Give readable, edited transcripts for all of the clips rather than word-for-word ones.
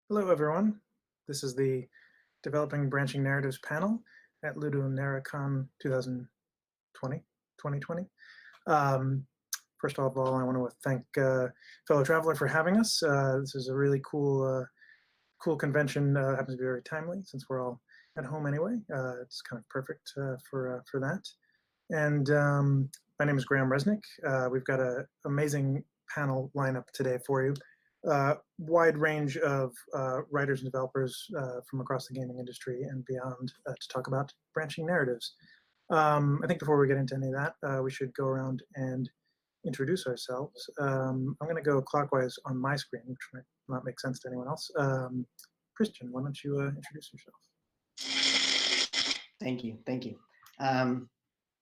Hello, everyone. This is the Developing Branching Narratives panel at LudoNarraCon 2020. First of all, I want to thank fellow traveler for having us. This is a really cool convention. Happens to be very timely since we're all at home anyway. It's kind of perfect for that. And my name is Graham Reznick. We've got an amazing panel lineup today for you. Wide range of writers and developers from across the gaming industry and beyond to talk about branching narratives. I think before we get into any of that, we should go around and introduce ourselves. I'm going to go clockwise on my screen, which might not make sense to anyone else. Christian, why don't you introduce yourself? Thank you.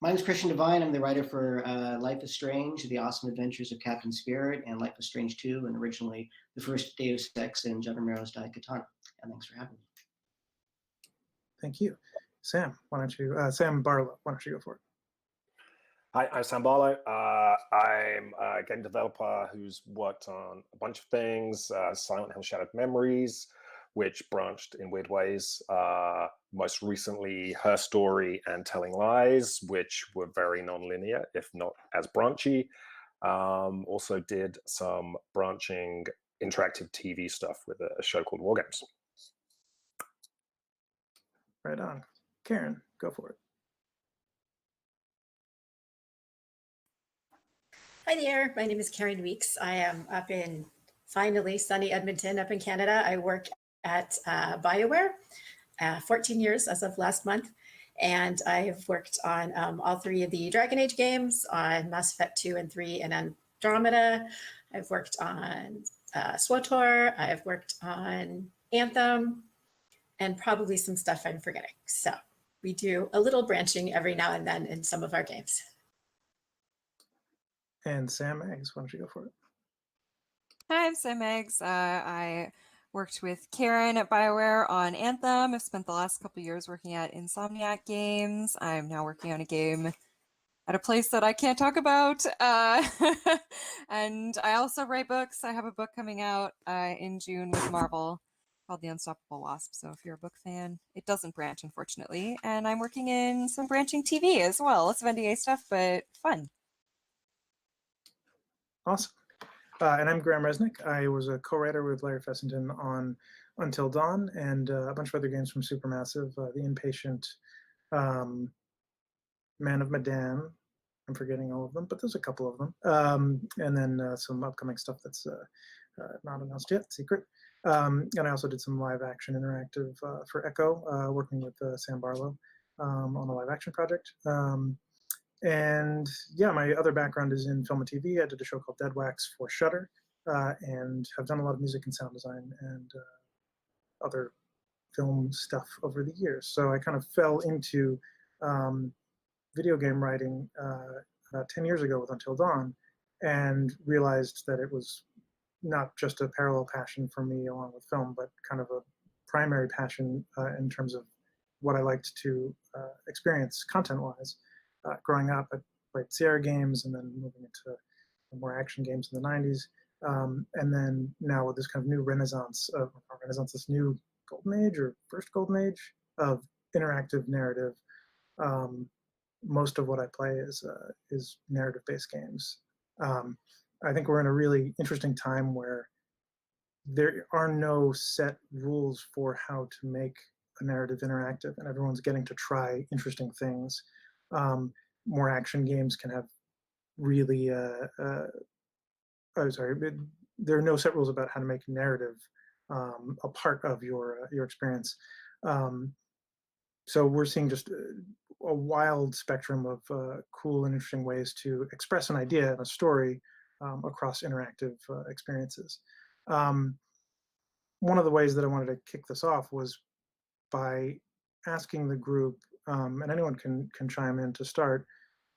My name is Christian Devine. I'm the writer for Life is Strange, The Awesome Adventures of Captain Spirit, and Life is Strange 2, and originally the first Deus Ex and John Romero's Daikatana. And thanks for having me. Thank you. Sam, Sam Barlow, why don't you go for it? Hi, I'm Sam Barlow. I'm a game developer who's worked on a bunch of things, Silent Hill Shattered Memories, which branched in weird ways. Most recently, Her Story and Telling Lies, which were very non-linear, if not as branchy. Also did some branching interactive TV stuff with a show called War Games. Right on. Karin, go for it. Hi there, my name is Karin Weeks. I am up in finally sunny Edmonton up in Canada. I work at BioWare, 14 years as of last month. And I've worked on all three of the Dragon Age games, on Mass Effect 2 and 3 and Andromeda. I've worked on SWTOR, I've worked on Anthem, and probably some stuff I'm forgetting. So we do a little branching every now and then in some of our games. And Sam Eggs, why don't you go for it? Hi, I'm Sam Eggs. I worked with Karin at BioWare on Anthem. I've spent the last couple of years working at Insomniac Games. I'm now working on a game at a place that I can't talk about. And I also write books. I have a book coming out in June with Marvel called The Unstoppable Wasp. So if you're a book fan, it doesn't branch, unfortunately. And I'm working in some branching TV as well. Lots of NDA stuff, but fun. Awesome. And I'm Graham Reznick. I was a co-writer with Larry Fessenden on Until Dawn and a bunch of other games from Supermassive, The Impatient, Man of Medan. I'm forgetting all of them, but there's a couple of them. And then some upcoming stuff that's not announced yet, secret. And I also did some live action interactive for Echo, working with Sam Barlow on a live action project. And yeah, my other background is in film and TV. I did a show called Dead Wax for Shudder, and have done a lot of music and sound design and other film stuff over the years. So I kind of fell into video game writing about 10 years ago with Until Dawn, and realized that it was not just a parallel passion for me along with film, but kind of a primary passion in terms of what I liked to experience content-wise. Growing up, I played Sierra games and then moving into more action games in the 90s. And then now with this kind of new this new golden age or first golden age of interactive narrative, most of what I play is narrative-based games. I think we're in a really interesting time where there are no set rules for how to make a narrative interactive, and everyone's getting to try interesting things. More action games can have really there are no set rules about how to make narrative a part of your experience. So we're seeing just a wild spectrum of cool and interesting ways to express an idea and a story across interactive experiences. One of the ways that I wanted to kick this off was by asking the group, and anyone can chime in to start,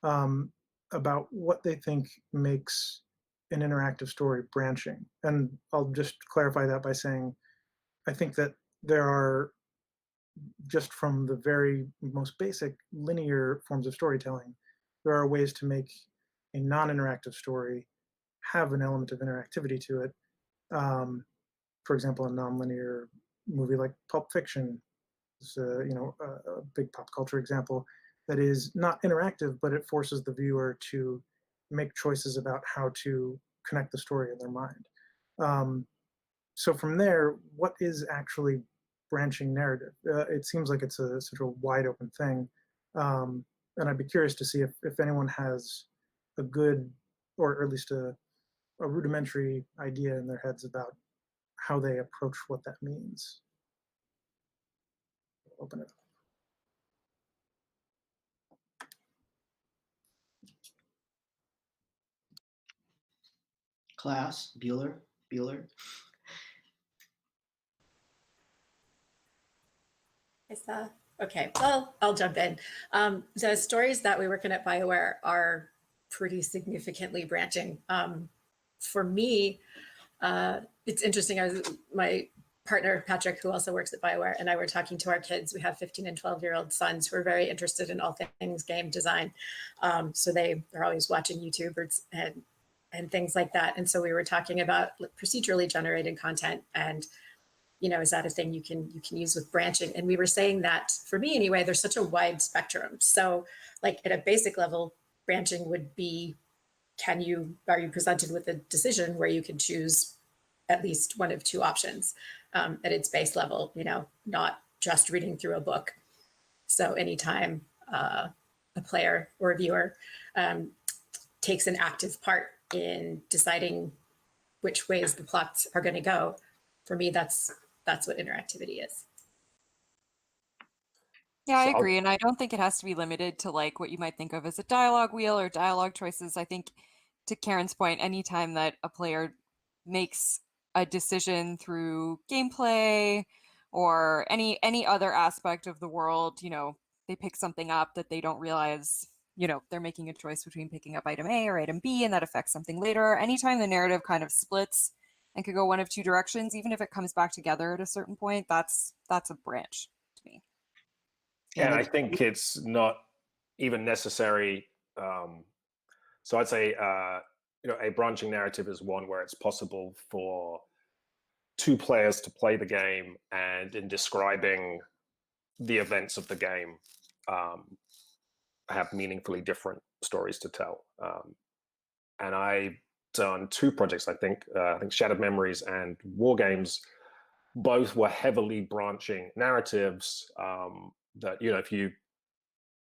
about what they think makes an interactive story branching. And I'll just clarify that by saying, I think that there are, just from the very most basic linear forms of storytelling, there are ways to make a non-interactive story have an element of interactivity to it, for example, a nonlinear movie like Pulp Fiction is a big pop culture example that is not interactive, but it forces the viewer to make choices about how to connect the story in their mind. So from there, what is actually branching narrative? It seems like it's such a wide open thing. And I'd be curious to see if anyone has a good, or at least a rudimentary idea in their heads about how they approach what that means. Open it up. Class, Bueller. Okay, well, I'll jump in. The stories that we work in at BioWare are pretty significantly branching. For me, it's interesting. My partner, Patrick, who also works at BioWare, and I were talking to our kids. We have 15 and 12-year-old sons who are very interested in all things game design. So they're always watching YouTube and things like that. And so we were talking about procedurally generated content and is that a thing you can use with branching? And we were saying that for me anyway, there's such a wide spectrum. So like at a basic level, branching would be, are you presented with a decision where you can choose at least one of two options at its base level, not just reading through a book. So anytime a player or a viewer takes an active part in deciding which ways the plots are going to go, for me, that's what interactivity is. Yeah, I So agree. And I don't think it has to be limited to like what you might think of as a dialogue wheel or dialogue choices. I think to Karen's point, anytime that a player makes a decision through gameplay or any other aspect of the world, they pick something up that they don't realize, they're making a choice between picking up item A or item B, and that affects something later. Anytime the narrative kind of splits and could go one of two directions, even if it comes back together at a certain point, that's a branch to me. And I think it's not even necessary. So I'd say, a branching narrative is one where it's possible for two players to play the game and in describing the events of the game, have meaningfully different stories to tell. And I've done two projects, I think Shattered Memories and War Games, both were heavily branching narratives that, if you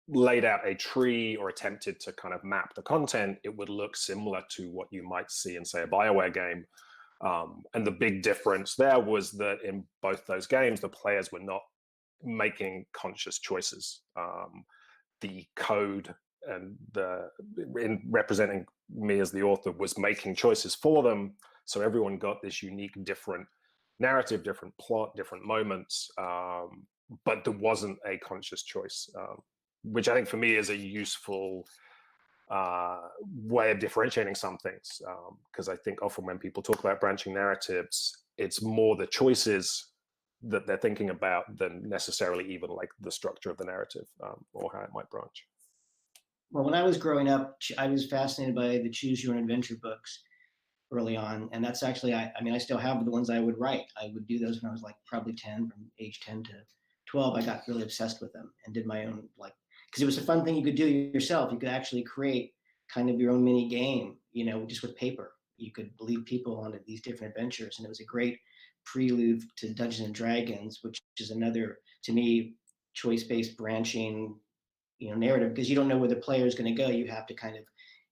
laid out a tree or attempted to kind of map the content, it would look similar to what you might see in, say, a BioWare game. And the big difference there was that in both those games, the players were not making conscious choices. The code and in representing me as the author was making choices for them. So everyone got this unique, different narrative, different plot, different moments, but there wasn't a conscious choice, which I think for me is a useful way of differentiating some things. Because I think often when people talk about branching narratives, it's more the choices that they're thinking about than necessarily even like the structure of the narrative or how it might branch. Well, when I was growing up, I was fascinated by the choose your own adventure books early on. And that's actually, I still have the ones I would write. I would do those when I was like probably 10, from age 10 to 12. I got really obsessed with them and did my own, because it was a fun thing you could do yourself. You could actually create kind of your own mini game, just with paper. You could lead people onto these different adventures. And it was a great prelude to Dungeons and Dragons, which is another, to me, choice-based branching narrative, because you don't know where the player is going to go. You have to kind of,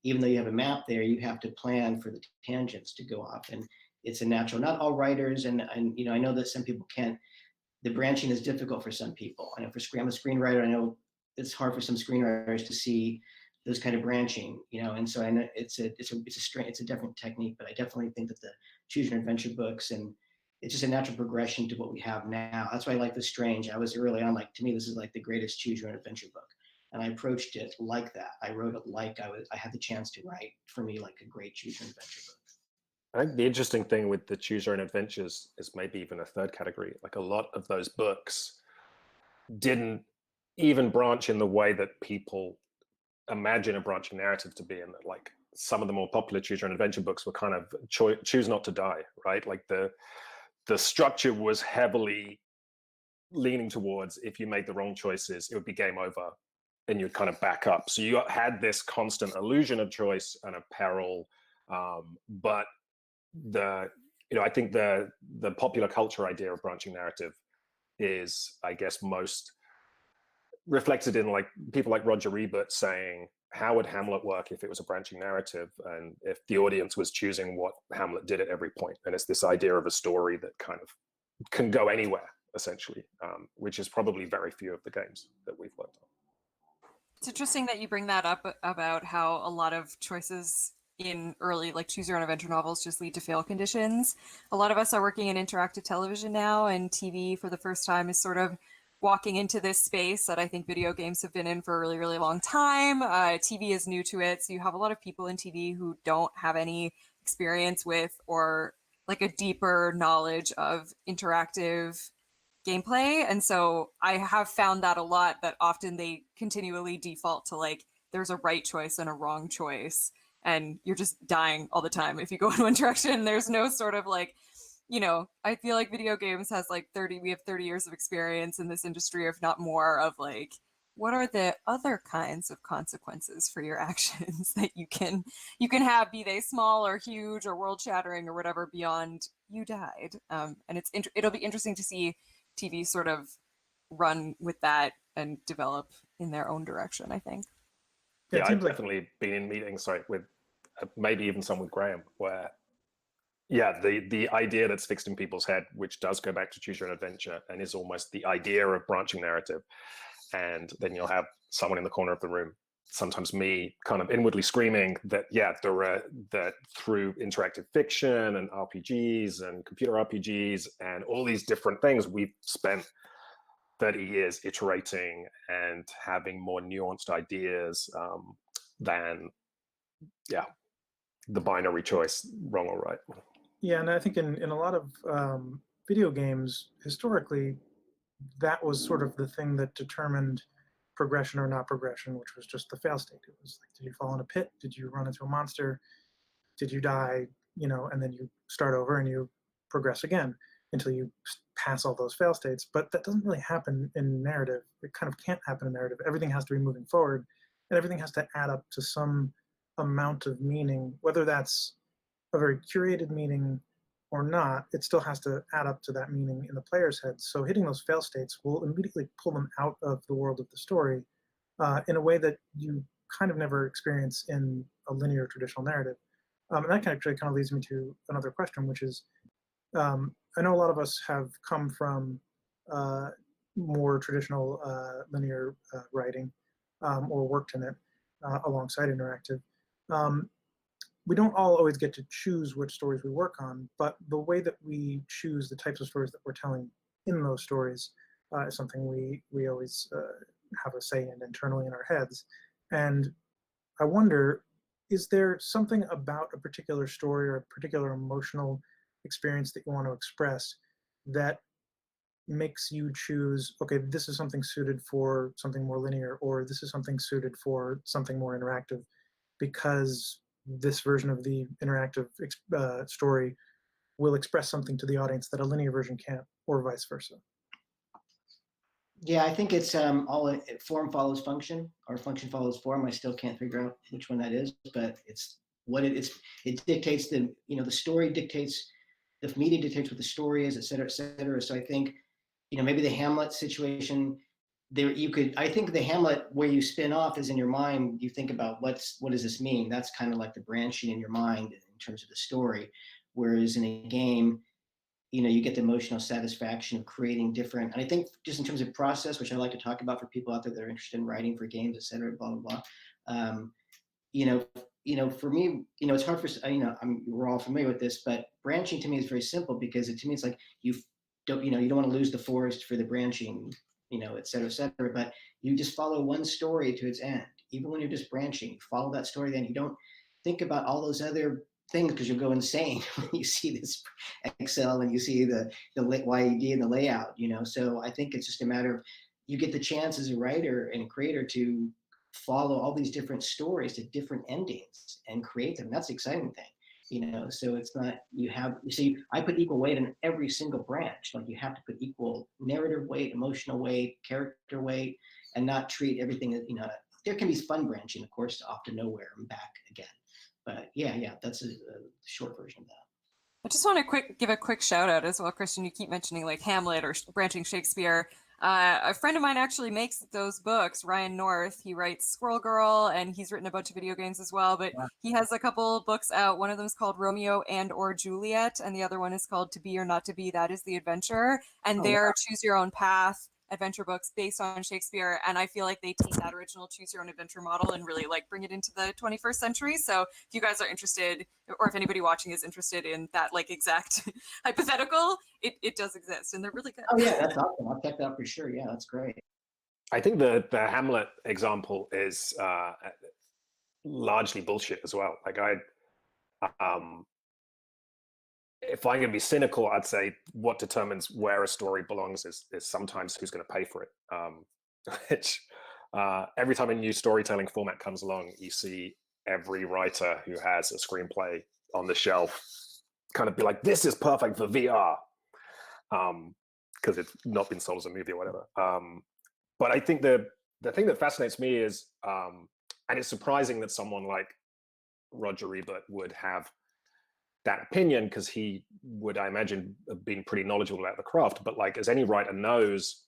even though you have a map there, you have to plan for the tangents to go off. And it's a natural, not all writers, and I know that some people can't, the branching is difficult for some people. I know I'm a screenwriter, I know it's hard for some screenwriters to see those kind of branching, and so I know it's a different technique, but I definitely think that the choose your adventure books, and it's just a natural progression to what we have now. That's why I like The Strange. I was early on, to me, this is like the greatest choose your own adventure book. And I approached it like that. I wrote it like I had the chance to write, for me, like a great choose your own adventure book. I think the interesting thing with the choose your own adventures is maybe even a third category. Like a lot of those books didn't even branch in the way that people imagine a branching narrative to be, and that like some of the more popular choose your own adventure books were kind of choose not to die, right? Like the structure was heavily leaning towards if you made the wrong choices, it would be game over and you'd kind of back up. So you had this constant illusion of choice and of peril. But I think the popular culture idea of branching narrative is, I guess, most reflected in like people like Roger Ebert saying, how would Hamlet work if it was a branching narrative and if the audience was choosing what Hamlet did at every point? And it's this idea of a story that kind of can go anywhere, essentially, which is probably very few of the games that we've worked on. It's interesting that you bring that up about how a lot of choices in early like choose your own adventure novels just lead to fail conditions. A lot of us are working in interactive television now, and TV for the first time is sort of walking into this space that I think video games have been in for a really, really long time. TV is new to it. So you have a lot of people in TV who don't have any experience with or like a deeper knowledge of interactive gameplay. And so I have found that a lot, that often they continually default to like, there's a right choice and a wrong choice. And you're just dying all the time if you go in one direction. There's no sort of like, I feel like video games has like we have 30 years of experience in this industry, if not more, of like, what are the other kinds of consequences for your actions that you can have, be they small or huge or world shattering or whatever, beyond you died. And it'll be interesting to see TV sort of run with that and develop in their own direction, I think. Yeah, I've definitely been in meetings, with maybe even some with Graham, where the idea that's fixed in people's head, which does go back to choose your own adventure and is almost the idea of branching narrative. And then you'll have someone in the corner of the room, sometimes me, kind of inwardly screaming that, that through interactive fiction and RPGs and computer RPGs and all these different things, we've spent 30 years iterating and having more nuanced ideas than, the binary choice, wrong or right. Yeah, and I think in a lot of video games, historically, that was sort of the thing that determined progression or not progression, which was just the fail state. It was like, did you fall in a pit? Did you run into a monster? Did you die? And then you start over and you progress again until you pass all those fail states. But that doesn't really happen in narrative. It kind of can't happen in narrative. Everything has to be moving forward, and everything has to add up to some amount of meaning, whether that's a very curated meaning or not. It still has to add up to that meaning in the player's head. So hitting those fail states will immediately pull them out of the world of the story in a way that you kind of never experience in a linear traditional narrative. And that actually kind of leads me to another question, which is, I know a lot of us have come from more traditional linear writing or worked in it alongside interactive. We don't all always get to choose which stories we work on, but the way that we choose the types of stories that we're telling in those stories is something we always have a say in internally in our heads. And I wonder, is there something about a particular story or a particular emotional experience that you want to express that makes you choose, okay, this is something suited for something more linear, or this is something suited for something more interactive, because this version of the interactive story will express something to the audience that a linear version can't, or vice versa? Yeah, I think it's form follows function, or function follows form. I still can't figure out which one that is, but it's what it is. It dictates the story dictates, the media dictates what the story is, et cetera, et cetera. So I think, maybe the Hamlet situation, I think the Hamlet where you spin off is in your mind. You think about what does this mean? That's kind of like the branching in your mind in terms of the story. Whereas in a game, you get the emotional satisfaction of creating different. And I think just in terms of process, which I like to talk about for people out there that are interested in writing for games, et cetera, blah blah blah. For me, it's hard for we're all familiar with this, but branching to me is very simple, because to me it's like you don't want to lose the forest for the branching, et cetera, et cetera. But you just follow one story to its end. Even when you're just branching, you follow that story, then you don't think about all those other things, because you'll go insane when you see this Excel and you see the YED and the layout, So I think it's just a matter of, you get the chance as a writer and a creator to follow all these different stories to different endings and create them. That's the exciting thing. So it's not, you see, I put equal weight in every single branch. Like you have to put equal narrative weight, emotional weight, character weight, and not treat everything as, there can be fun branching, of course, off to nowhere and back again. But yeah, that's a short version of that. I just want to give a quick shout out as well, Christian. You keep mentioning like Hamlet or branching Shakespeare. A friend of mine actually makes those books, Ryan North. He writes Squirrel Girl, and he's written a bunch of video games as well. But he has a couple books out. One of them is called Romeo and or Juliet, and the other one is called To Be or Not to Be, That is the Adventure. And they're choose your own path adventure books based on Shakespeare, and I feel like they take that original choose your own adventure model and really like bring it into the 21st century. So if you guys are interested, or if anybody watching is interested in that like exact hypothetical, it does exist and they're really good. Oh yeah, that's awesome. I'll check that out for sure. Yeah, that's great. I think the Hamlet example is largely bullshit as well. Like if I'm going to be cynical, I'd say what determines where a story belongs is sometimes who's going to pay for it. Which every time a new storytelling format comes along, you see every writer who has a screenplay on the shelf kind of be like, this is perfect for VR, because it's not been sold as a movie or whatever. But I think the thing that fascinates me is, and it's surprising that someone like Roger Ebert would have that opinion, because he would, I imagine, have been pretty knowledgeable about the craft. But like, as any writer knows,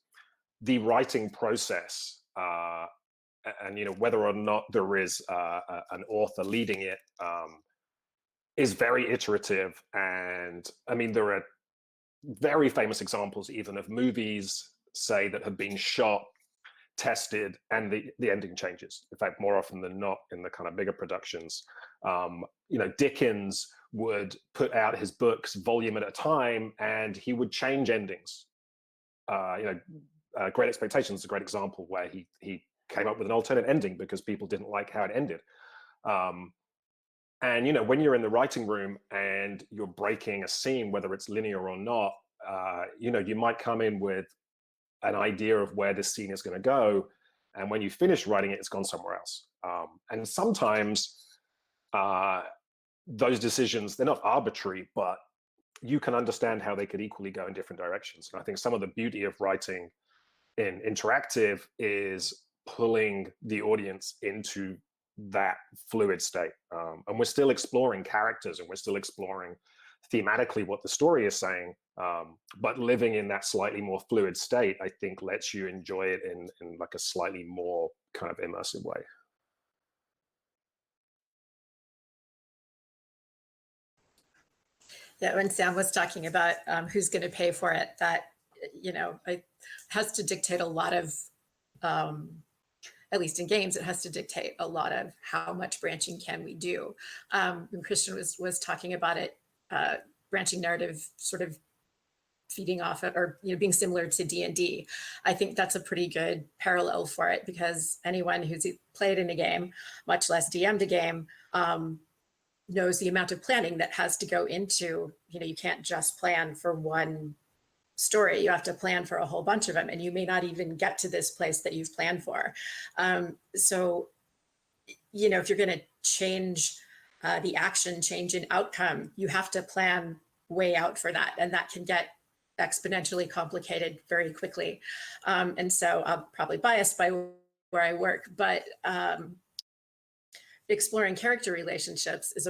the writing process, and whether or not there is an author leading it, is very iterative. And I mean, there are very famous examples even of movies, say, that have been shot, tested, and the ending changes. In fact, more often than not, in the kind of bigger productions, Dickens would put out his books volume at a time, and he would change endings. Great Expectations is a great example where he came up with an alternate ending because people didn't like how it ended. And when you're in the writing room and you're breaking a scene, whether it's linear or not, you might come in with an idea of where this scene is going to go, and when you finish writing it, it's gone somewhere else. And sometimes those decisions, they're not arbitrary, but you can understand how they could equally go in different directions. And I think some of the beauty of writing in interactive is pulling the audience into that fluid state. And we're still exploring characters, and we're still exploring thematically what the story is saying, but living in that slightly more fluid state, I think, lets you enjoy it in like a slightly more kind of immersive way. Yeah, when Sam was talking about who's going to pay for it, that it has to dictate a lot of, at least in games, it has to dictate a lot of how much branching can we do. When Christian was talking about it, branching narrative sort of feeding off it, or being similar to D&D, I think that's a pretty good parallel for it, because anyone who's played in a game, much less DM'd a game, knows the amount of planning that has to go into, you can't just plan for one story. You have to plan for a whole bunch of them, and you may not even get to this place that you've planned for. So, if you're going to change the action, change in outcome, you have to plan way out for that, and that can get exponentially complicated very quickly. And so I'm probably biased by where I work, but exploring character relationships is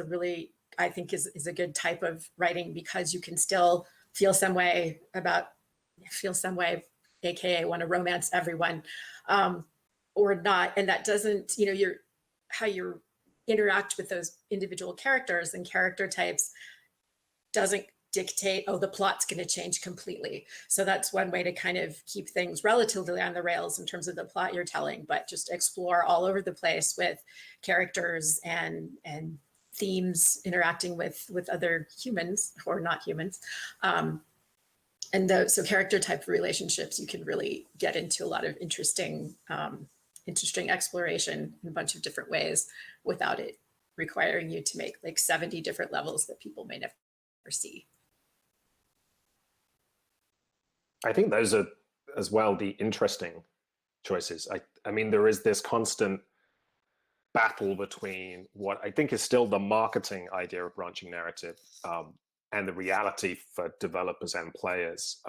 I think is a good type of writing, because you can still feel some way, AKA want to romance everyone, or not. And that doesn't, how you interact with those individual characters and character types doesn't dictate, the plot's going to change completely. So that's one way to kind of keep things relatively on the rails in terms of the plot you're telling, but just explore all over the place with characters and themes interacting with other humans or not humans. So character type relationships, you can really get into a lot of interesting exploration in a bunch of different ways without it requiring you to make like 70 different levels that people may never see. I think those are as well the interesting choices. I mean, there is this constant battle between what I think is still the marketing idea of branching narrative and the reality for developers and players,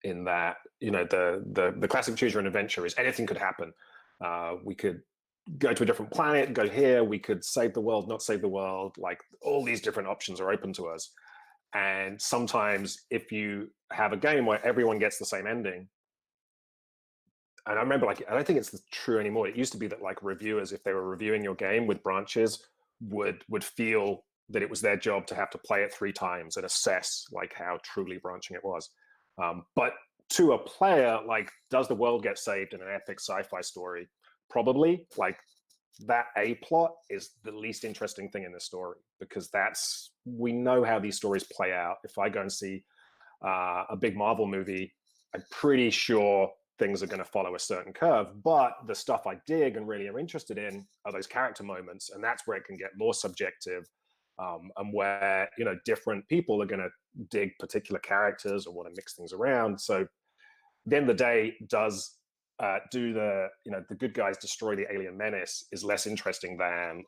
in that, you know, the classic choose your own adventure is anything could happen. We could go to a different planet, go here, we could save the world, not save the world, like all these different options are open to us. And sometimes if you have a game where everyone gets the same ending, and I remember, like, I don't think it's true anymore. It used to be that like reviewers, if they were reviewing your game with branches, would feel that it was their job to have to play it 3 times and assess like how truly branching it was. But to a player, like, does the world get saved in an epic sci-fi story? Probably. Like, that A plot is the least interesting thing in the story, because we know how these stories play out. If I go and see a big Marvel movie, I'm pretty sure things are going to follow a certain curve, but the stuff I dig and really am interested in are those character moments, and that's where it can get more subjective, and where, you know, different people are going to dig particular characters or want to mix things around. So at the end of the day, does do the, you know, the good guys destroy the alien menace is less interesting than,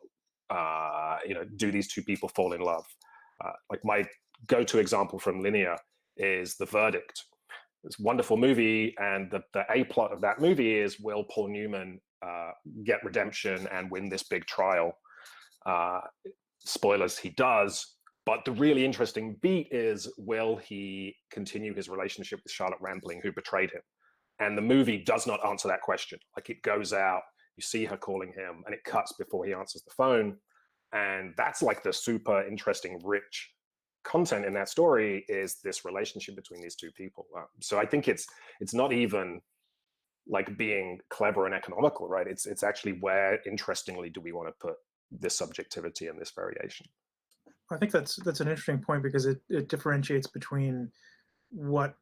you know, do these 2 people fall in love? Like, my go-to example from Linear is The Verdict. It's a wonderful movie, and the A plot of that movie is, will Paul Newman get redemption and win this big trial? Spoilers, he does. But the really interesting beat is, will he continue his relationship with Charlotte Rampling, who betrayed him? And the movie does not answer that question. Like, it goes out, you see her calling him, and it cuts before he answers the phone. And that's like the super interesting, rich content in that story, is this relationship between these 2 people. So I think it's not even like being clever and economical, right? It's actually where, interestingly, do we want to put this subjectivity and this variation? I think that's an interesting point, because it differentiates between what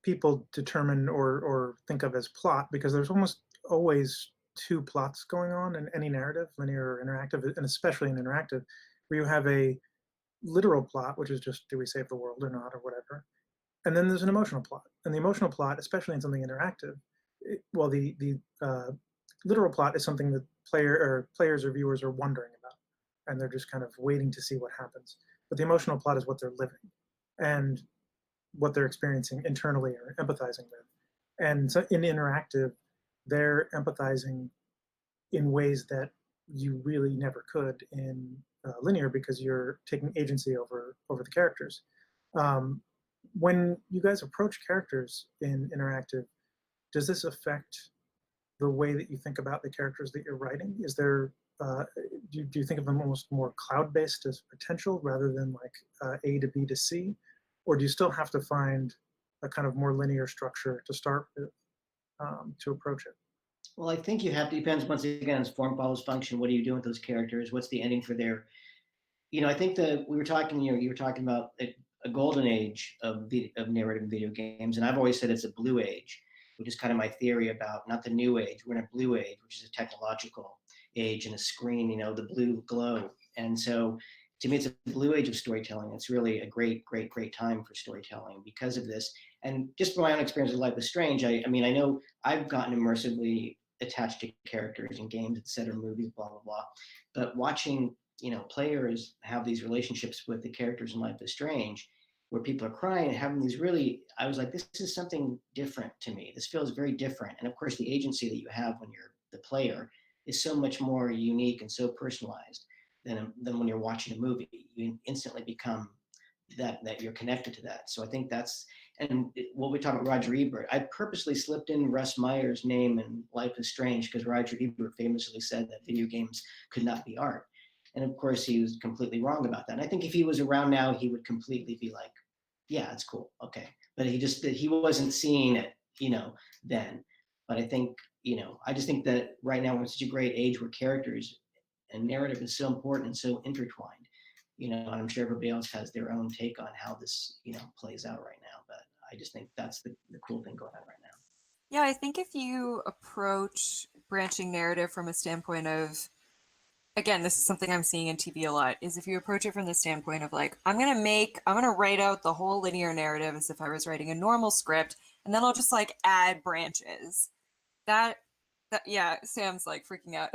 people determine or think of as plot, because there's almost always 2 plots going on in any narrative, linear or interactive, and especially in interactive, where you have a literal plot, which is just, do we save the world or not, or whatever. And then there's an emotional plot. And the emotional plot, especially in something interactive, the literal plot is something that players or viewers are wondering about, and they're just kind of waiting to see what happens. But the emotional plot is what they're living and what they're experiencing internally or empathizing with. And so in interactive, they're empathizing in ways that you really never could in linear, because you're taking agency over the characters. When you guys approach characters in interactive, does this affect the way that you think about the characters that you're writing? Is there do you think of them almost more cloud-based as potential rather than like A to B to C, or do you still have to find a kind of more linear structure to start with to approach it? Well, I think you have to, depends once again, it's form follows function. What are you doing with those characters? What's the ending for their, you know, I think that we were talking, you were talking about a golden age of narrative video games. And I've always said it's a blue age, which is kind of my theory about not the new age. We're in a blue age, which is a technological age and a screen, you know, the blue glow. And so to me, it's a blue age of storytelling. It's really a great time for storytelling because of this. And just from my own experience with Life is Strange, I mean, I know I've gotten immersively attached to characters in games, et cetera, movies, blah, blah, blah. But watching, you know, players have these relationships with the characters in Life is Strange, where people are crying and having these really, I was like, this is something different to me. This feels very different. And of course, the agency that you have when you're the player is so much more unique and so personalized than when you're watching a movie. You instantly become that you're connected to that. So I think that's, and what we talk about Roger Ebert, I purposely slipped in Russ Meyer's name in Life is Strange because Roger Ebert famously said that video games could not be art. And of course, he was completely wrong about that. And I think if he was around now, he would completely be like, yeah, it's cool, okay. But he wasn't seeing it, you know, then. But I think, you know, I just think that right now we're in such a great age where characters and narrative is so important and so intertwined, you know, and I'm sure everybody else has their own take on how this, you know, plays out right now. But I just think that's the cool thing going on right now. Yeah, I think if you approach branching narrative from a standpoint of, again, this is something I'm seeing in TV a lot, is if you approach it from the standpoint of like, I'm going to write out the whole linear narrative as if I was writing a normal script, and then I'll just like add branches. That Yeah, Sam's like freaking out.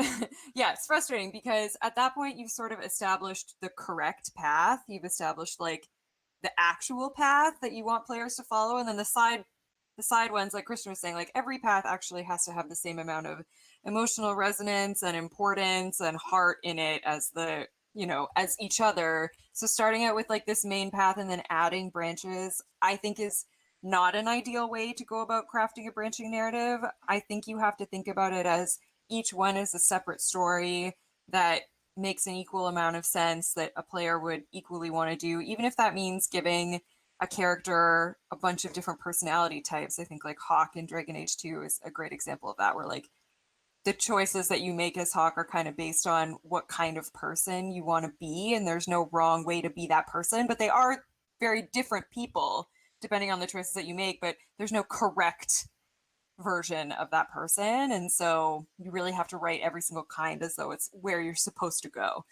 Yeah, it's frustrating because at that point you've sort of established the correct path. You've established like the actual path that you want players to follow, and then the side ones, like Christian was saying, like every path actually has to have the same amount of emotional resonance and importance and heart in it as the, as each other. So starting out with like this main path and then adding branches, I think is not an ideal way to go about crafting a branching narrative. I think you have to think about it as each one is a separate story that makes an equal amount of sense that a player would equally want to do, even if that means giving a character a bunch of different personality types. I think like Hawk in Dragon Age 2 is a great example of that, where like the choices that you make as Hawk are kind of based on what kind of person you want to be, and there's no wrong way to be that person, but they are very different people depending on the choices that you make, but there's no correct version of that person, and so you really have to write every single kind as though it's where you're supposed to go.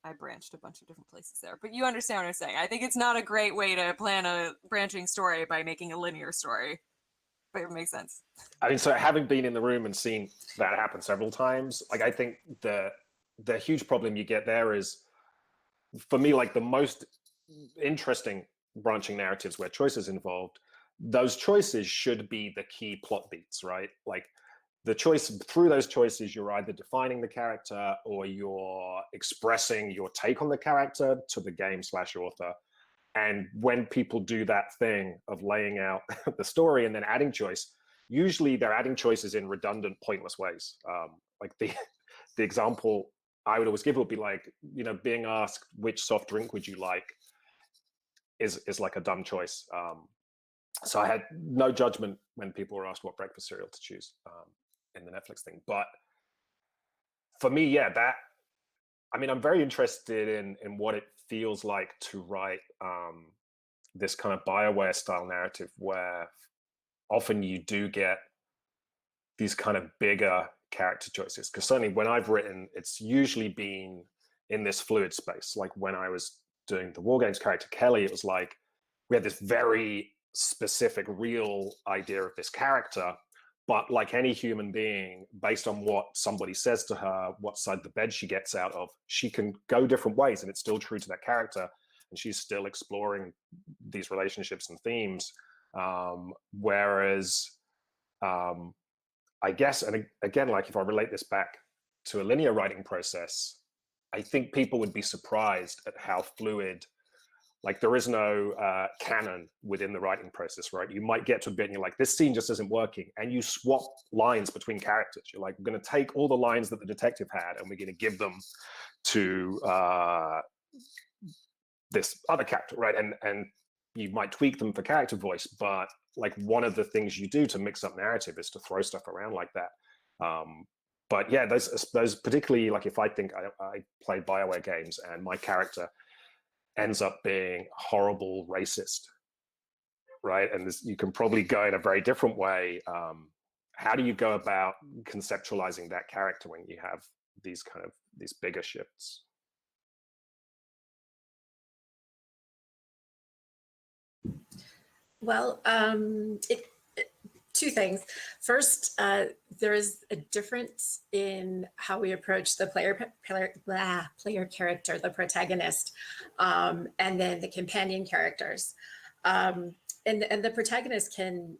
I branched a bunch of different places there, but you understand what I'm saying. I think it's not a great way to plan a branching story by making a linear story, but it makes sense. I mean, so having been in the room and seen that happen several times, like I think the huge problem you get there is, for me, like the most interesting branching narratives where choices involved, those choices should be the key plot beats, right? Like the choice, through those choices, you're either defining the character or you're expressing your take on the character to the game/author. And when people do that thing of laying out the story and then adding choice, usually they're adding choices in redundant, pointless ways. Like the example I would always give would be like, being asked which soft drink would you like is like a dumb choice. So I had no judgment when people were asked what breakfast cereal to choose in the Netflix thing. But for me, yeah, I'm very interested in what it feels like to write this kind of BioWare style narrative where often you do get these kind of bigger character choices. Because certainly when I've written, it's usually been in this fluid space. Like when I was doing the War Games character Kelly, it was like we had this very specific, real idea of this character. But like any human being, based on what somebody says to her, what side of the bed she gets out of, she can go different ways and it's still true to that character. And she's still exploring these relationships and themes. Whereas I guess, and again, like if I relate this back to a linear writing process, I think people would be surprised at how fluid, like there is no canon within the writing process, right? You might get to a bit and you're like, this scene just isn't working. And you swap lines between characters. You're like, we're going to take all the lines that the detective had and we're going to give them to this other character, right? And you might tweak them for character voice, but like one of the things you do to mix up narrative is to throw stuff around like that. But yeah, those particularly, like if I think I played BioWare games and my character ends up being horrible racist, right? And you can probably go in a very different way. How do you go about conceptualizing that character when you have these bigger shifts? Well, two things. First, there is a difference in how we approach the player character, the protagonist, and then the companion characters. And the protagonist can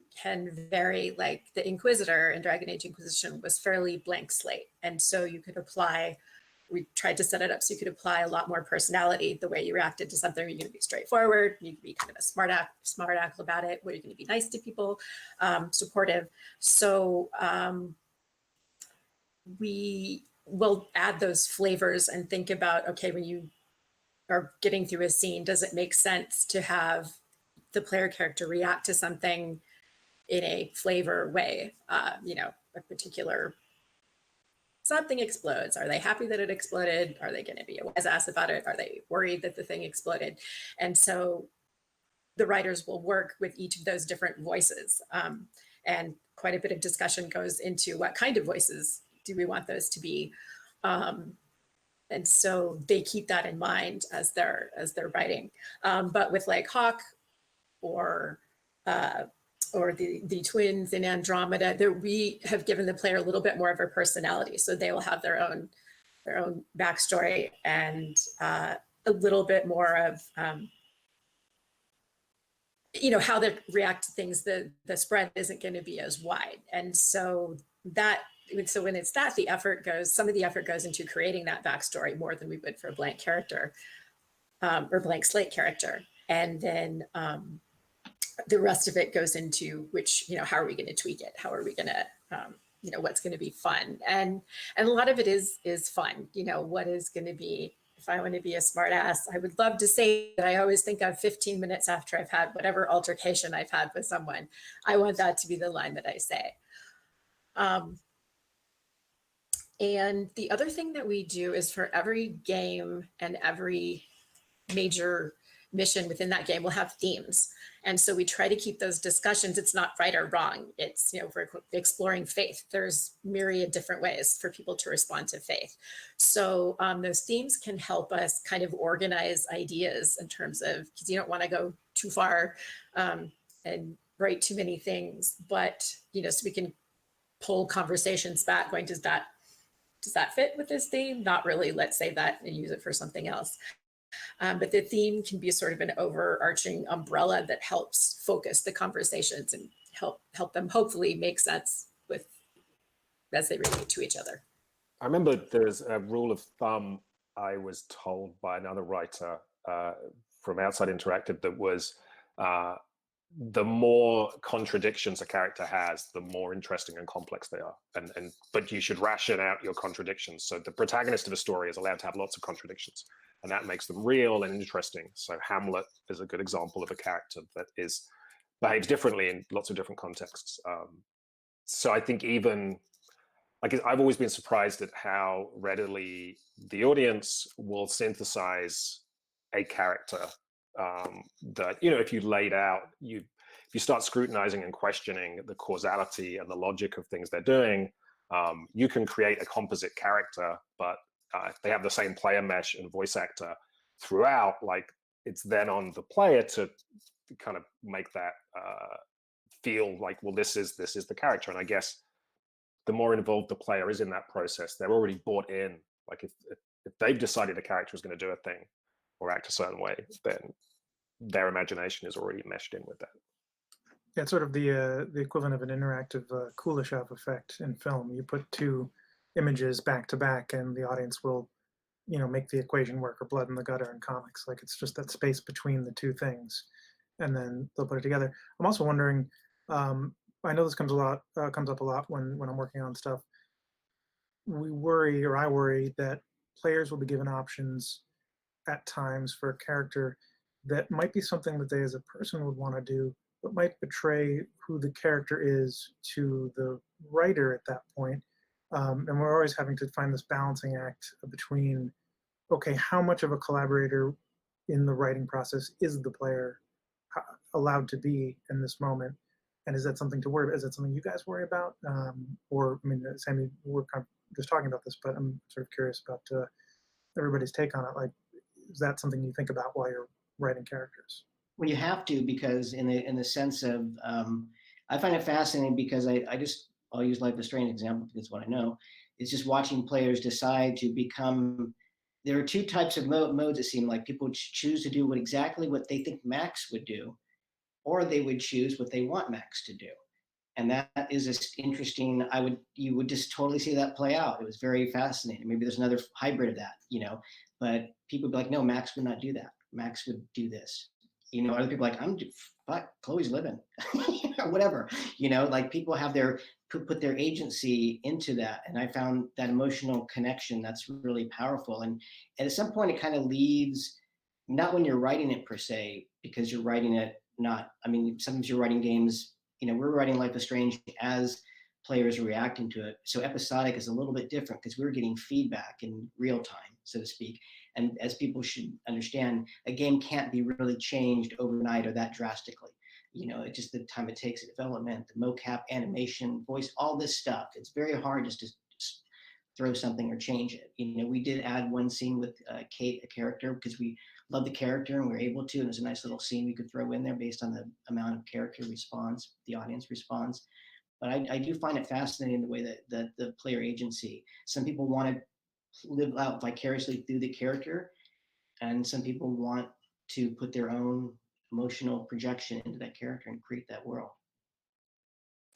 vary. Like the Inquisitor in Dragon Age Inquisition was fairly blank slate, and so you could apply. We tried to set it up so you could apply a lot more personality. The way you reacted to something, you're going to be straightforward. You can be kind of a smart aleck about it, where you're going to be nice to people, supportive. So we will add those flavors and think about, okay, when you are getting through a scene, does it make sense to have the player character react to something in a flavor way? A particular something explodes. Are they happy that it exploded? Are they going to be a wise ass about it? Are they worried that the thing exploded? And so the writers will work with each of those different voices. And quite a bit of discussion goes into what kind of voices do we want those to be. And so they keep that in mind as they're writing. But with like Hawk or or the twins in Andromeda, that we have given the player a little bit more of a personality. So they will have their own backstory and a little bit more of, how they react to things. The spread isn't going to be as wide. And so when it's that, some of the effort goes into creating that backstory more than we would for a blank character or blank slate character. And then the rest of it goes into how are we going to tweak it? How are we going to, what's going to be fun? And a lot of it is fun. What is going to be, if I want to be a smart ass, I would love to say that I always think of 15 minutes after I've had whatever altercation I've had with someone. I want that to be the line that I say. And the other thing that we do is for every game and every major mission within that game, we'll have themes. And so we try to keep those discussions. It's not right or wrong. It's, we're exploring faith. There's myriad different ways for people to respond to faith. So those themes can help us kind of organize ideas in terms of, because you don't want to go too far and write too many things, but, so we can pull conversations back going, does that fit with this theme? Not really. Let's save that and use it for something else. But the theme can be sort of an overarching umbrella that helps focus the conversations and help them hopefully make sense as they relate to each other. I remember there's a rule of thumb I was told by another writer from Outside Interactive that was the more contradictions a character has, the more interesting and complex they are. But you should ration out your contradictions. So the protagonist of a story is allowed to have lots of contradictions, and that makes them real and interesting. So Hamlet is a good example of a character that behaves differently in lots of different contexts. So I think I've always been surprised at how readily the audience will synthesize a character that, if you laid out, if you start scrutinizing and questioning the causality and the logic of things they're doing, you can create a composite character, but if they have the same player mesh and voice actor throughout, it's then on the player to kind of make that feel like, well, this is the character. And I guess the more involved the player is in that process, they're already bought in. Like if they've decided a character is going to do a thing or act a certain way, then their imagination is already meshed in with that. Yeah, it's sort of the equivalent of an interactive Kuleshov effect in film. You put two images back to back, and the audience will, make the equation work, or blood in the gutter in comics. Like it's just that space between the two things, and then they'll put it together. I'm also wondering. I know this comes up a lot when I'm working on stuff. I worry that players will be given options at times for a character that might be something that they as a person would want to do, but might betray who the character is to the writer at that point. And we're always having to find this balancing act between, okay, how much of a collaborator in the writing process is the player allowed to be in this moment? And is that something to worry about? Is that something you guys worry about? Sammy, we're kind of just talking about this, but I'm sort of curious about everybody's take on it. Like, is that something you think about while you're writing characters? Well, you have to, because in the sense of, I find it fascinating because I'll use Life is Strange example because it's what I know. It's just watching players decide to become. There are two types of modes. It seems like people choose to do exactly what they think Max would do, or they would choose what they want Max to do. And that is just interesting. You would just totally see that play out. It was very fascinating. Maybe there's another hybrid of that, but people would be like, no, Max would not do that. Max would do this. Other people like, fuck, Chloe's living, whatever. People have put their agency into that. And I found that emotional connection that's really powerful. And at some point it kind of leaves, not when you're writing it per se, because you're writing it sometimes you're writing games, we're writing Life is Strange as players are reacting to it. So episodic is a little bit different because we're getting feedback in real time, so to speak. And as people should understand, a game can't be really changed overnight or that drastically. It's just the time it takes, the development, the mocap, animation, voice, all this stuff. It's very hard just to throw something or change it. We did add one scene with Kate, a character, because we love the character and we were able to, and it was a nice little scene we could throw in there based on the amount of character response, the audience response. But I do find it fascinating the way that the player agency, some people want to live out vicariously through the character, and some people want to put their own emotional projection into that character and create that world.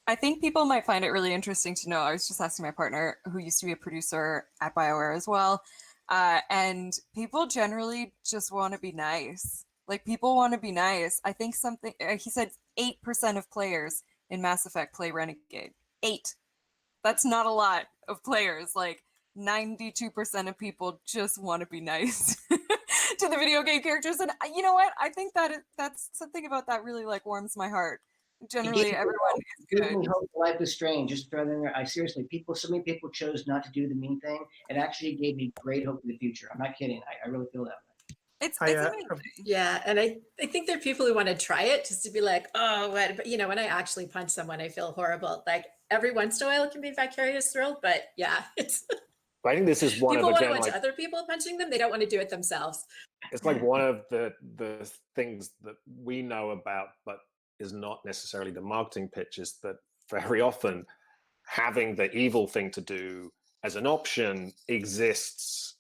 I think people might find it really interesting to know. I was just asking my partner, who used to be a producer at BioWare as well, and people generally just want to be nice. Like, people want to be nice. I think something, he said 8% of players in Mass Effect play Renegade. 8. That's not a lot of players. Like, 92% of people just want to be nice to the video game characters. And you know what? I think that's something about that really like warms my heart. Generally, everyone is good. Gave me hope Life is Strange. Just throw it in there. Seriously, so many people chose not to do the mean thing. It actually gave me great hope for the future. I'm not kidding. I really feel that way. It's amazing. Yeah, and I think there are people who want to try it just to be like, oh, what? But when I actually punch someone, I feel horrible. Like, every once in a while, it can be vicarious thrill, but yeah, it's. I think this is one people of want to watch other people punching them. They don't want to do it themselves. It's like one of the things that we know about, but is not necessarily the marketing pitch, is that very often having the evil thing to do as an option exists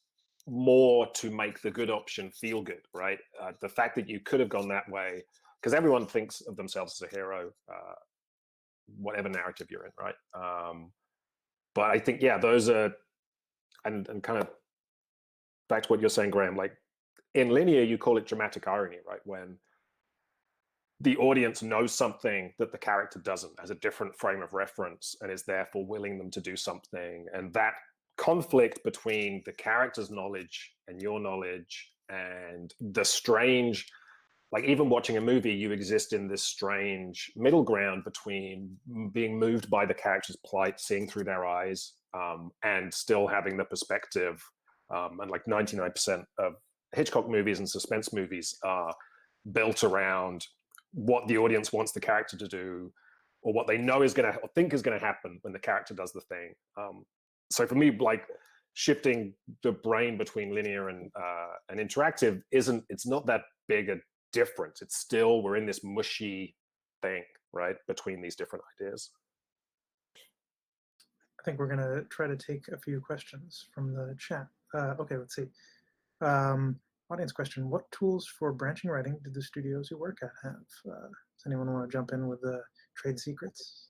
more to make the good option feel good, right? The fact that you could have gone that way, because everyone thinks of themselves as a hero, whatever narrative you're in, right? But I think, yeah, those are, and kind of back to what you're saying, Graham, like in linear, you call it dramatic irony, right? When the audience knows something that the character doesn't, as a different frame of reference, and is therefore willing them to do something. And that conflict between the character's knowledge and your knowledge, and the strange, like even watching a movie, you exist in this strange middle ground between being moved by the character's plight, seeing through their eyes, and still having the perspective. And like 99% of Hitchcock movies and suspense movies are built around what the audience wants the character to do, or what they know is going to, or think is going to happen when the character does the thing. So for me, like shifting the brain between linear and interactive it's not that big a difference. It's still, we're in this mushy thing, right, between these different ideas. I think we're going to try to take a few questions from the chat. Okay, let's see. Audience question: what tools for branching writing do the studios you work at have? Does anyone want to jump in with the trade secrets?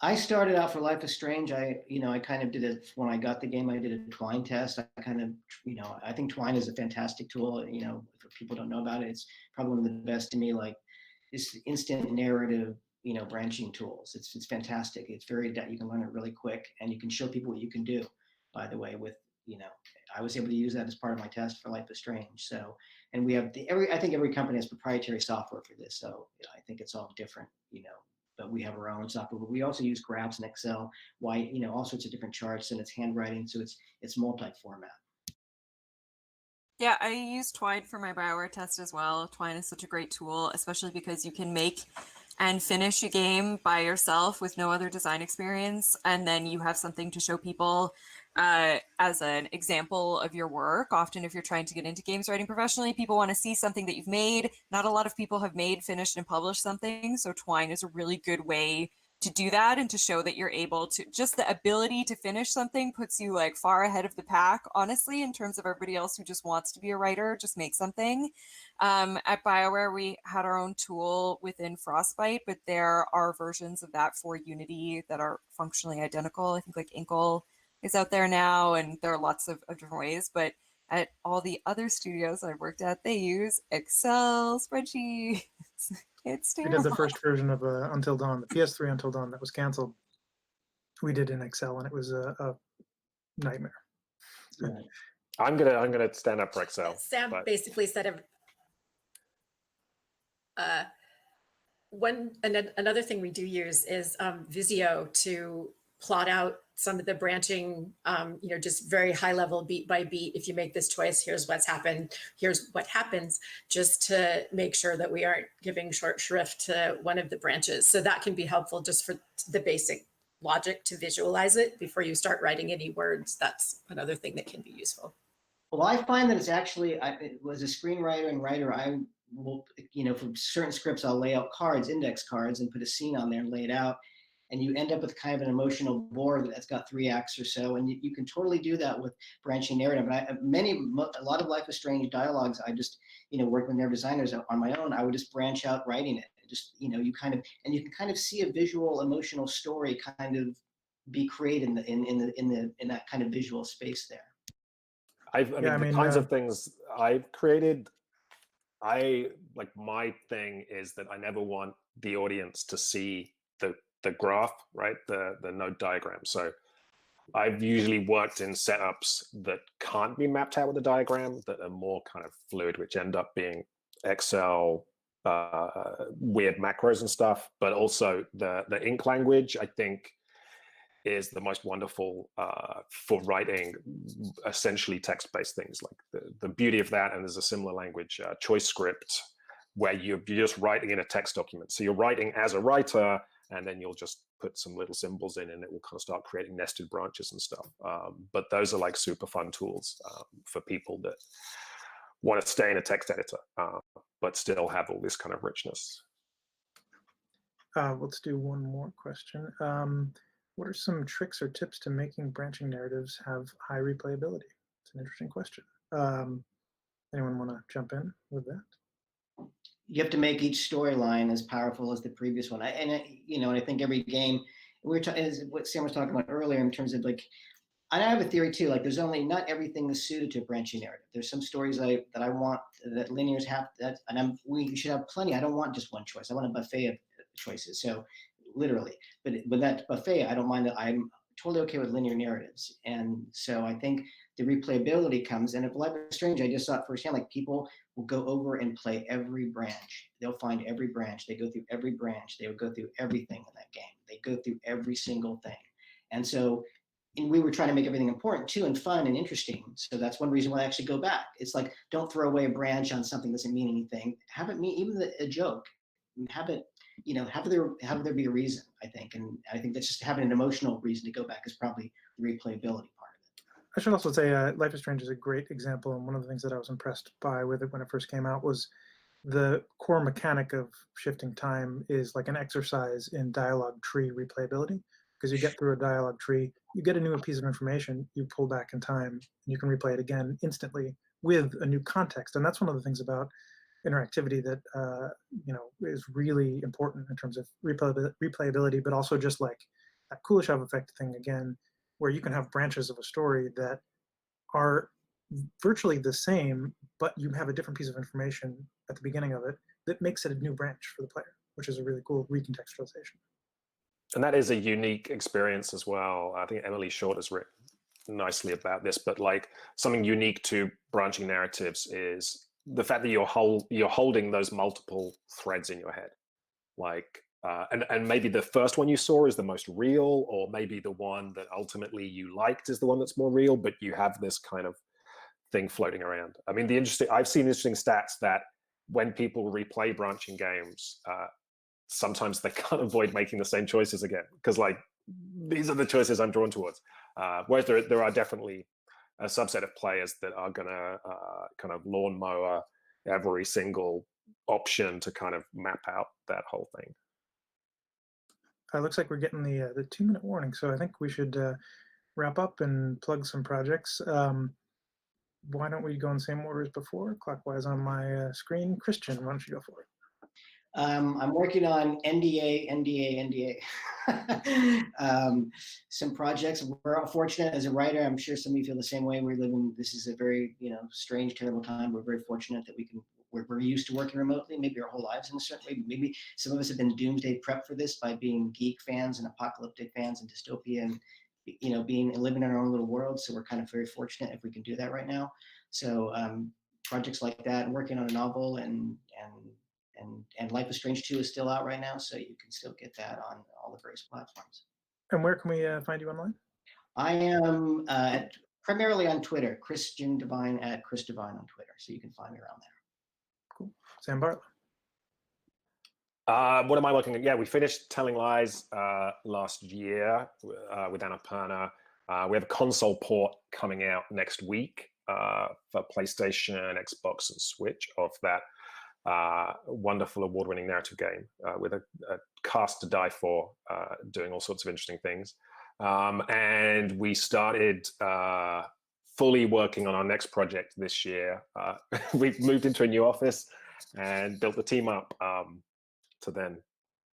I started out for Life is Strange. I kind of did it when I got the game. I did a Twine test. I think Twine is a fantastic tool. If people don't know about it, it's probably one of the best to me. Like this instant narrative, branching tools. It's fantastic. It's very, you can learn it really quick, and you can show people what you can do. By the way, with I was able to use that as part of my test for Life is Strange. So, and we have I think every company has proprietary software for this. So I think it's all different, but we have our own software. But we also use graphs and Excel, all sorts of different charts, and it's handwriting. So it's multi-format. Yeah, I use Twine for my BioWare test as well. Twine is such a great tool, especially because you can make and finish a game by yourself with no other design experience, and then you have something to show people as an example of your work. Often if you're trying to get into games writing professionally, people want to see something that you've made. Not a lot of people have made, finished, and published something, so Twine is a really good way to do that and to show that you're able to, just the ability to finish something puts you like far ahead of the pack, honestly, in terms of everybody else who just wants to be a writer, just make something. At BioWare, we had our own tool within Frostbite, but there are versions of that for Unity that are functionally identical. I think like Inkle is out there now, and there are lots of different ways, but at all the other studios I've worked at, they use Excel spreadsheets. It's terrible. We did the first version of Until Dawn, the PS3 Until Dawn that was canceled. We did in Excel, and it was a nightmare. Right. I'm gonna stand up for Excel. Sam basically said another thing we do use is Visio to plot out some of the branching, just very high level beat by beat. If you make this choice, here's what's happened, here's what happens, just to make sure that we aren't giving short shrift to one of the branches. So that can be helpful just for the basic logic to visualize it before you start writing any words. That's another thing that can be useful. Well, I find that it's actually, as a screenwriter and writer, I will, for certain scripts, I'll lay out cards, index cards, and put a scene on there and lay it out. And you end up with kind of an emotional board that's got 3 acts or so. And you can totally do that with branching narrative. And a lot of Life is Strange dialogues, I just, working with narrative designers on my own, I would just branch out writing it. Just, you can kind of see a visual, emotional story kind of be created in that kind of visual space there. I mean, the kinds of things I've created, my thing is that I never want the audience to see the graph, right? The node diagram. So I've usually worked in setups that can't be mapped out with a diagram, that are more kind of fluid, which end up being Excel, weird macros and stuff. But also the ink language, I think, is the most wonderful for writing essentially text-based things. Like the beauty of that, and there's a similar language, choice script, where you're just writing in a text document. So you're writing as a writer, and then you'll just put some little symbols in, and it will kind of start creating nested branches and stuff. But those are like super fun tools for people that want to stay in a text editor, but still have all this kind of richness. Let's do one more question. What are some tricks or tips to making branching narratives have high replayability? It's an interesting question. Anyone want to jump in with that? You have to make each storyline as powerful as the previous one. And I think every game, is what Sam was talking about earlier in terms of like, I have a theory too, like there's only, not everything is suited to a branching narrative. There's some stories that I want, that linears have, we should have plenty. I don't want just one choice. I want a buffet of choices. So literally, but with that buffet, I don't mind that. I'm totally okay with linear narratives. And so I think the replayability comes, and if Life is Strange, I just saw it firsthand, like people will go over and play every branch. They'll find every branch. They go through every branch. They would go through everything in that game. They go through every single thing. And so, and we were trying to make everything important too, and fun and interesting. So that's one reason why I actually go back. It's like, don't throw away a branch on something that doesn't mean anything. Have it mean, even a joke, have it, have there be a reason, I think. And I think that's just having an emotional reason to go back is probably the replayability part of it. I should also say Life is Strange is a great example, and one of the things that I was impressed by with it when it first came out was the core mechanic of shifting time is like an exercise in dialogue tree replayability, because you get through a dialogue tree, you get a new piece of information, you pull back in time, and you can replay it again instantly with a new context. And that's one of the things about interactivity that is really important in terms of replayability, but also just like that Kuleshov effect thing again, where you can have branches of a story that are virtually the same, but you have a different piece of information at the beginning of it that makes it a new branch for the player, which is a really cool recontextualization. And that is a unique experience as well. I think Emily Short has written nicely about this, but like something unique to branching narratives is the fact that you're holding those multiple threads in your head. Like, and maybe the first one you saw is the most real, or maybe the one that ultimately you liked is the one that's more real, but you have this kind of thing floating around. I mean, I've seen interesting stats that when people replay branching games, sometimes they can't avoid making the same choices again, because like, these are the choices I'm drawn towards. Whereas there are definitely a subset of players that are gonna kind of lawnmower every single option to kind of map out that whole thing. Looks like we're getting the 2-minute warning, so I think we should wrap up and plug some projects. Why don't we go in the same order as before, clockwise on my screen? Christian, why don't you go for it? I'm working on NDA. Some projects. We're fortunate as a writer. I'm sure some of you feel the same way. This is a very, strange, terrible time. We're very fortunate that we're used to working remotely, maybe our whole lives in a certain way. Maybe some of us have been doomsday prepped for this by being geek fans and apocalyptic fans and dystopia and, living in our own little world. So we're kind of very fortunate if we can do that right now. So projects like that, and working on a novel and Life is Strange 2 is still out right now, so you can still get that on all the various platforms. And where can we find you online? I am primarily on Twitter, Christian Devine at Chris Devine on Twitter, so you can find me around there. Cool. Sam Barlow. What am I working on? Yeah, we finished Telling Lies last year with Annapurna. We have a console port coming out next week for PlayStation, Xbox, and Switch of that wonderful award-winning narrative game with a cast to die for, doing all sorts of interesting things. And we started fully working on our next project this year. We've moved into a new office and built the team up to then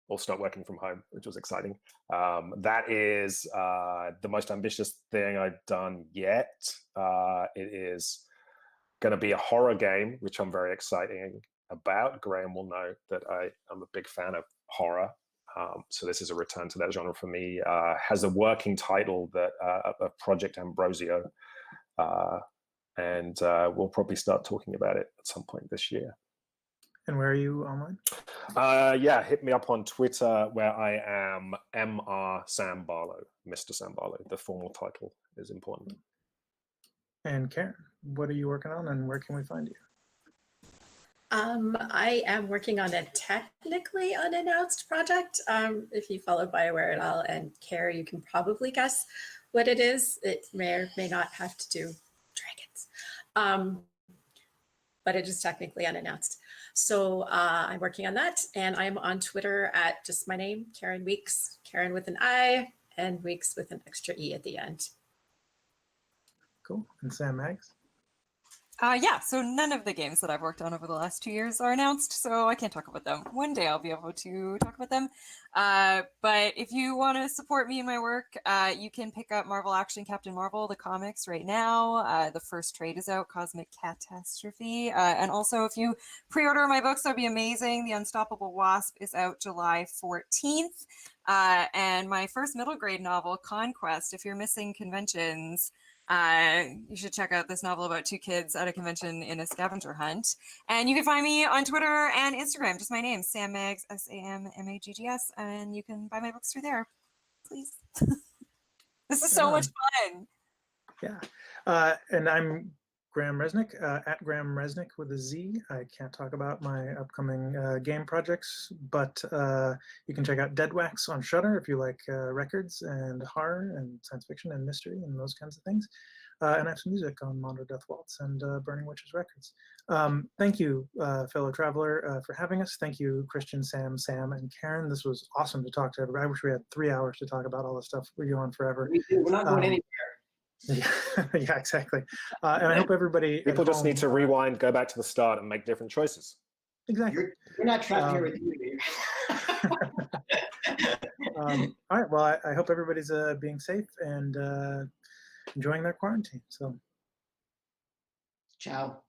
all start working from home, which was exciting. That is the most ambitious thing I've done yet. It is going to be a horror game, which I'm very excited about. Graham will know that I am a big fan of horror. So this is a return to that genre for me. Has a working title that of Project Ambrosio. And we'll probably start talking about it at some point this year. And where are you online? Yeah, hit me up on Twitter where I am Mr. Sam Barlow. The formal title is important. And Karin, what are you working on and where can we find you? I am working on a technically unannounced project. If you follow BioWare at all and care, you can probably guess what it is. It may or may not have to do dragons, but it is technically unannounced. So I'm working on that, and I'm on Twitter at just my name, Karin Weeks, Karin with an I, and Weeks with an extra E at the end. Cool. And Sam Maggs? Yeah, so none of the games that I've worked on over the last 2 years are announced, so I can't talk about them. One day I'll be able to talk about them. But if you want to support me in my work, you can pick up Marvel Action Captain Marvel, the comics, right now. The first trade is out, Cosmic Catastrophe. And also, if you pre-order my books, that'd be amazing. The Unstoppable Wasp is out July 14th. And my first middle grade novel, Conquest, if you're missing conventions, you should check out this novel about two kids at a convention in a scavenger hunt. And you can find me on Twitter and Instagram, just my name, Sam Maggs, SAMMAGGS, and you can buy my books through there, please. This is so much fun. Yeah. And I'm Graham Reznick, at Graham Reznick with a Z. I can't talk about my upcoming game projects, but you can check out Dead Wax on Shudder if you like records and horror and science fiction and mystery and those kinds of things. And I have some music on Mondo Death Waltz and Burning Witches Records. Thank you, fellow traveler, for having us. Thank you, Christian, Sam, and Karin. This was awesome to talk to everybody. I wish we had 3 hours to talk about all this stuff. We're going forever. We're not going anywhere. Yeah, exactly. And I hope everybody People just need to rewind, go back to the start, and make different choices. Exactly. You're not trapped here with you. All right. Well, I hope everybody's being safe and enjoying their quarantine. So, Ciao.